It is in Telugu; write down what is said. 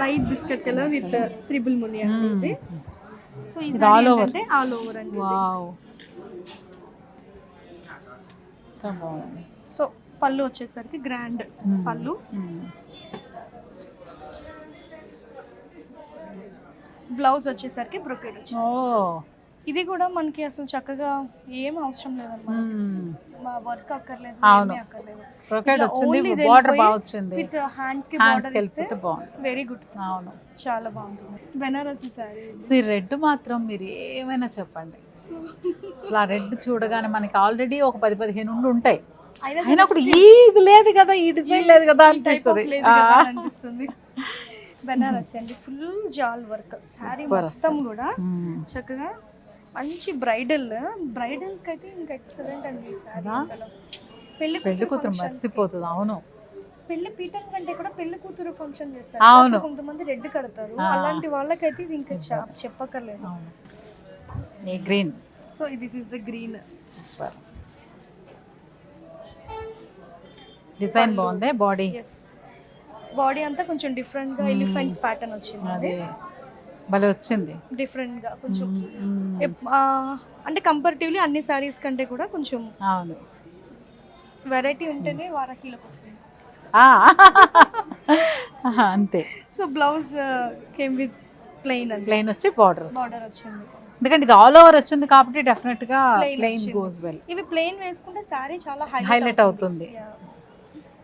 Light biscuit colour with triple ముని అండి ఇది. సో ఈ ఆల్ ఓవర్ అంటే ఆల్ ఓవర్ అండి. వావ్. సో పళ్ళు వచ్చేసరికి గ్రాండ్ పళ్ళు. బ్లౌజ్ వచ్చేసరికి బ్రొకెట్ వచ్చింది. ఓ ఇది కూడా మనకి అసలు చక్కగా ఏం అవసరం లేదన్నమాట. మా వర్క్ అక్కర్లేదు, ఏమీ అక్కర్లేదు. బ్రొకెట్ వచ్చింది, బోర్డర్ బాగా వచ్చింది, విత్ హ్యాండ్స్ కి బోర్డర్ ఇస్తే బాగుంది. Very good. అవును, చాలా బాగుంటుంది. బెనారసి సారీ. రెడ్ మాత్రం మీరు ఏమైనా చెప్పండి, అసలు ఆ రెడ్ చూడగానే మనకి ఆల్రెడీ ఒక 10-15 ఉండి ఉంటాయి, అయినా కూడా ఇది లేదు కదా, ఈ డిజైన్ లేదు కదా అనిపిస్తుంది. బెనారసి అండి, ఫుల్ జాల్ వర్క్ సారీ మొత్తం కూడా చక్కగా మంచి బ్రైడల్స్ కి అయితే ఇంకా ఎక్సలెంట్ అండి సారీ. అసలు పెళ్లి కూతురు మర్చిపోతుంది. అవును, పెళ్లి పీటల కంటే కూడా పెళ్లి కూతురు ఫంక్షన్ చేస్తారు. అవును, కొంతమంది రెడ్ కడతారు, అలాంటి వాళ్ళకైతే ఇది ఇంకా చెప్పక్కర్లేదు. ఈ green. So this is the green. Super design బాగుంది. బాడీ అంతా కొంచెం డిఫరెంట్ గా ఎలిఫెంట్స్ ప్యాటర్న్ వచ్చింది. అదే భలే వచ్చింది, డిఫరెంట్ గా కొంచెం అంటే కంపారిటివ్లీ అన్ని సారీస్ కంటే కూడా కొంచెం అవును వెరైటీ ఉంటేనే వారాకిలోకి వస్తుంది. అంతే. So blouse came with plain వచ్చి బార్డర్ వచ్చింది. ఎందుకంటే ఇది ఆల్ ఓవర్ వచ్చింది కాబట్టి డెఫినెట్ గా ప్లెయిన్ గోస్ వెల్. ఇవి ప్లెయిన్ వేసుకుంటే సారీ చాలా హైలైట్ అవుతుంది.